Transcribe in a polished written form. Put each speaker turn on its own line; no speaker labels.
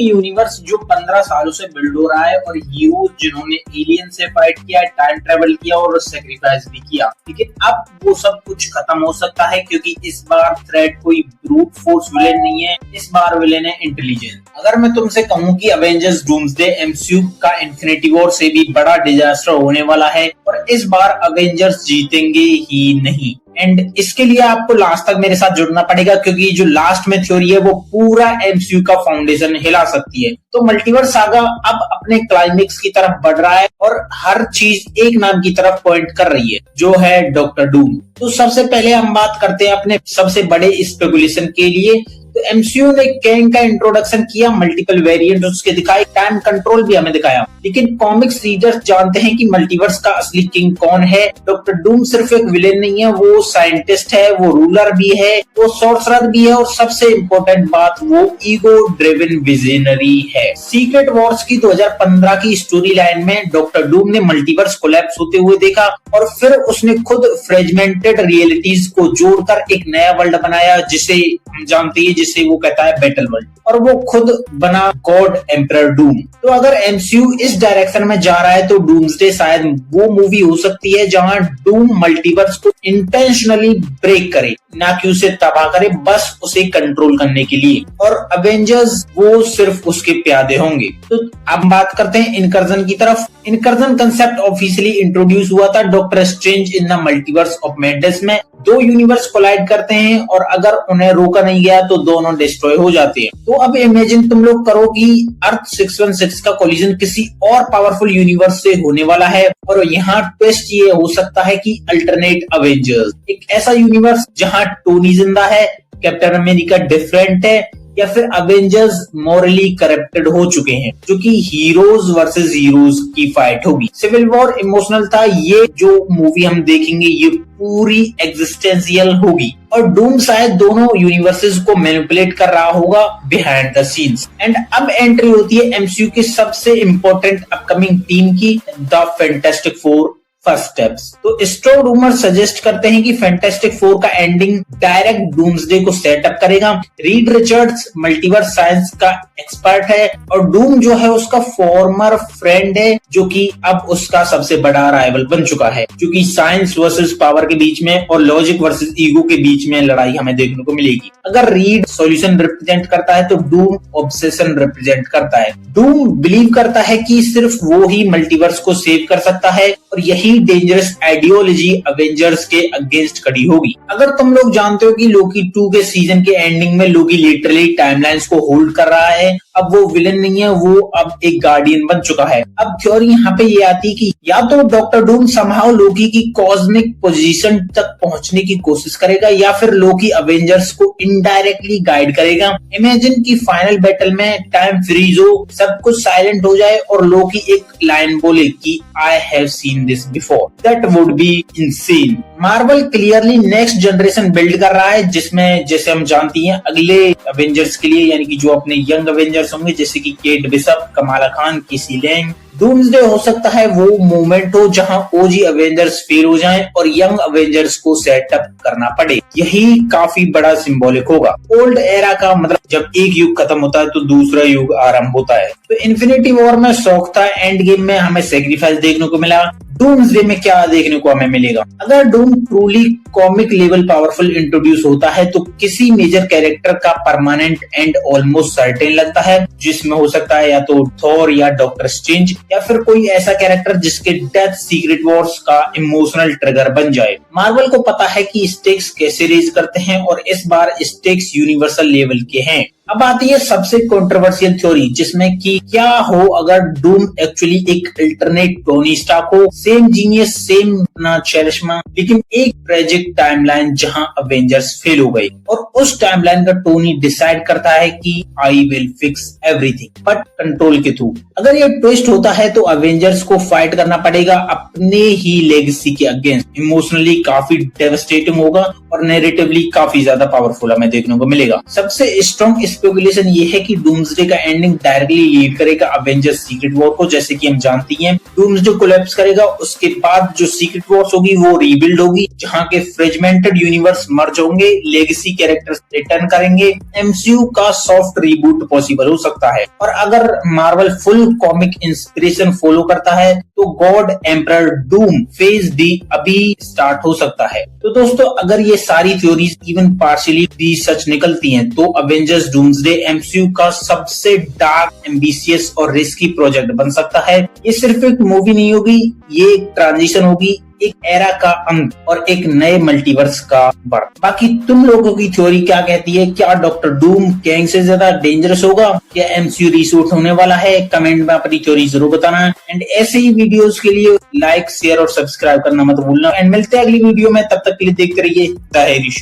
Universe जो 15 सालों से बिल्ड हो रहा है और हीरो जिन्होंने एलियन से फाइट किया, टाइम ट्रेवल किया और सेक्रीफाइस भी किया, लेकिन अब वो सब कुछ खत्म हो सकता है क्योंकि इस बार थ्रेट कोई ब्रूट फोर्स विलेन नहीं है, इस बार विलेन है इंटेलिजेंस। अगर मैं तुमसे कहूँ कि अवेंजर्स डूम्सडे एमसीयू का इन्फिनिटी वॉर से भी बड़ा डिजास्टर होने वाला है और इस बार अवेंजर्स जीतेंगे ही नहीं, एंड इसके लिए आपको लास्ट तक मेरे साथ जुड़ना पड़ेगा क्योंकि जो लास्ट में थ्योरी है वो पूरा एमसीयू का फाउंडेशन हिला सकती है। तो मल्टीवर्स सागा अब अपने क्लाइमेक्स की तरफ बढ़ रहा है और हर चीज एक नाम की तरफ पॉइंट कर रही है, जो है डॉक्टर डूम। तो सबसे पहले हम बात करते हैं अपने सबसे बड़े स्पेकुलेशन के लिए। तो एमसीयू ने कैंग का इंट्रोडक्शन किया, मल्टीपल वेरिएंट उसके दिखाए, टाइम कंट्रोल भी हमें दिखाया, लेकिन कॉमिक्स रीडर्स जानते हैं कि मल्टीवर्स का असली किंग कौन है। डॉक्टर डूम सिर्फ एक विलेन नहीं है, वो साइंटिस्ट है, वो रूलर भी है, वो सॉर्सरर भी है और सबसे इम्पोर्टेंट बात, वो ईगो ड्रिवन विजनरी है। सीक्रेट वॉर्स की 2015 की स्टोरी लाइन में डॉक्टर डूम ने मल्टीवर्स कोलैप्स होते हुए देखा और फिर उसने खुद फ्रेगमेंटेड रियलिटीज को जोड़कर एक नया वर्ल्ड बनाया जिसे हम जानते हैं, जिसे वो कहता है बैटल वर्ल्ड, और वो खुद बना गॉड एम्परर डूम। तो अगर एमसीयू इस डायरेक्शन में जा रहा है तो डूम्सडे शायद वो मूवी हो सकती है जहां डूम मल्टीवर्स को इंटेंशनली ब्रेक करे, ना कि उसे तबाह करे, बस उसे कंट्रोल करने के लिए, और अवेंजर्स वो सिर्फ उसके प्यादे होंगे। तो अब बात करते हैं इनकर्जन की तरफ। इनकर्जन कंसेप्ट ऑफिशियली इंट्रोड्यूस हुआ था doctor strange in the multiverse of madness में। दो यूनिवर्स कोलाइड करते हैं और अगर उन्हें रोका नहीं गया तो दोनों डिस्ट्रॉय हो जाते हैं। तो अब इमेजिन तुम लोग करो कि अर्थ 616 का कोलिजन किसी और पावरफुल यूनिवर्स से होने वाला है और यहाँ ट्विस्ट ये हो सकता है कि अल्टरनेट अवेंजर्स, एक ऐसा यूनिवर्स जहाँ टोनी जिंदा है, कैप्टन अमेरिका डिफरेंट है, या फिर अवेंजर्स मॉरली करप्टेड हो चुके हैं, जो कि हीरोज वर्सेस हीरोज की फाइट होगी। सिविल वॉर इमोशनल था, ये जो मूवी हम देखेंगे ये पूरी एग्जिस्टेंशियल होगी और डूम शायद दोनों यूनिवर्सेस को मैनिपुलेट कर रहा होगा बिहाइंड द सीन्स। एंड अब एंट्री होती है एमसीयू की सबसे इंपॉर्टेंट अपकमिंग टीम की, the fantastic four first steps. तो स्ट्रॉन्ग रूमर सजेस्ट करते हैं कि फैंटास्टिक फोर का एंडिंग डायरेक्ट डूम्सडे को सेटअप करेगा। रीड रिचर्ड्स मल्टीवर्स साइंस का एक्सपर्ट है और डूम जो है उसका फॉर्मर फ्रेंड है, जो कि अब उसका सबसे बड़ा राइवल बन चुका है, क्योंकि साइंस वर्सेस पावर के बीच में और लॉजिक वर्सेस ईगो के बीच में लड़ाई हमें देखने को मिलेगी। अगर रीड सॉल्यूशन रिप्रेजेंट करता है तो डूम ऑब्सेशन रिप्रेजेंट करता है। डूम बिलीव करता है कि सिर्फ वो ही मल्टीवर्स को सेव कर सकता है और यही डेंजरस आइडियोलॉजी अवेंजर्स के अगेंस्ट खड़ी होगी। अगर तुम लोग जानते हो कि लोकी 2 के सीजन के एंडिंग में लोकी लिटरली टाइमलाइंस को होल्ड कर रहा है, अब वो विलन नहीं है, वो अब एक गार्डियन बन चुका है। अब थ्योरी यहाँ पे ये आती कि या तो डॉक्टर डूम समहाउ लोकी की कॉस्मिक पोजीशन तक पहुंचने की कोशिश करेगा या फिर लोकी अवेंजर्स को इनडायरेक्टली गाइड करेगा। इमेजिन की फाइनल बैटल में टाइम फ्रीज हो, सब कुछ साइलेंट हो जाए और लोकी एक लाइन बोले कि I have seen this before. That would be insane. Marvel clearly next generation build कर रहा है, जिसमें जैसे हम जानती हैं अगले अवेंजर्स के लिए, यानी कि जो अपने यंग अवेंजर्स होंगे जैसे कि केट बिशप, कमाला खान, किसी लैंग, डूम्सडे हो सकता है वो मोमेंट हो जहां ओजी अवेंजर्स फेल हो जाएं और यंग अवेंजर्स को सेटअप करना पड़े। यही काफी बड़ा सिंबॉलिक होगा। ओल्ड एरा का मतलब जब एक युग खत्म होता है तो दूसरा युग आरंभ होता है। तो इन्फिनिटी वॉर में शौक था, एंड गेम में हमें सेक्रीफाइस देखने को मिला। डूम्सडे में क्या देखने को हमें मिलेगा? अगर Doom truly comic level powerful introduce होता है तो किसी मेजर कैरेक्टर का परमानेंट एंड ऑलमोस्ट सर्टेन लगता है, जिसमें हो सकता है या तो थॉर या डॉक्टर स्ट्रेंज या फिर कोई ऐसा कैरेक्टर जिसके डेथ सीक्रेट वॉर्स का इमोशनल ट्रिगर बन जाए। मार्वल को पता है कि स्टेक्स कैसे रेज करते हैं और इस बार स्टेक्स यूनिवर्सल लेवल के हैं। अब आती है सबसे कंट्रोवर्शियल थ्योरी, जिसमें कि क्या हो अगर डूम एक्चुअली एक अल्टरनेट टोनी स्टार्क हो, सेम जीनियस, सेम ना चेरिश्मा, लेकिन एक ट्रेजिक टाइमलाइन जहां अवेंजर्स फेल हो गए और उस टाइमलाइन का टोनी डिसाइड करता है कि I will fix everything but control के थ्रू। अगर ये ट्विस्ट होता है तो अवेंजर्स को फाइट करना पड़ेगा अपने ही लेगेसी के अगेंस्ट। इमोशनली काफी डेवस्टेटिंग होगा और नैरेटिवली काफी ज्यादा पावरफुल हमें देखने को मिलेगा। सबसे स्ट्रॉन्ग स्पेकुलेशन ये है कि डूम्सडे का एंडिंग डायरेक्टली लीड करेगा अवेंजर्स सीक्रेट वॉर को। जैसे कि हम जानती हैं डूम्सडे कोलैप्स करेगा, उसके बाद जो सीक्रेट वॉर्स होगी वो रीबिल्ड होगी, जहां के फ्रेगमेंटेड यूनिवर्स मर्ज होंगे, लेगेसी कैरेक्टर्स रिटर्न करेंगे, एमसीयू का सॉफ्ट रिबूट पॉसिबल हो सकता है। और अगर Marvel full comic inspiration follow करता है तो God emperor Doom phase D अभी स्टार्ट हो सकता है। तो दोस्तों अगर ये सारी थ्योरीज इवन पार्शियली भी सच निकलती हैं तो अवेंजर्स डूम्सडे एमसीयू का सबसे डार्क, एम्बिशियस और रिस्की प्रोजेक्ट बन सकता है। ये सिर्फ एक मूवी नहीं होगी, ये एक ट्रांजिशन होगी, एक एरा का अंत और एक नए मल्टीवर्स का बर्थ। बाकी तुम लोगों की थ्योरी क्या कहती है? क्या डॉक्टर डूम कैंग से ज्यादा डेंजरस होगा या एमसीयू रीशूट होने वाला है? कमेंट में अपनी थ्योरी जरूर बताना। एंड ऐसे ही वीडियोस के लिए लाइक, शेयर और सब्सक्राइब करना मत भूलना। एंड मिलते हैं अगली वीडियो में, तब तक के लिए देखते रहिए द हेरी शो।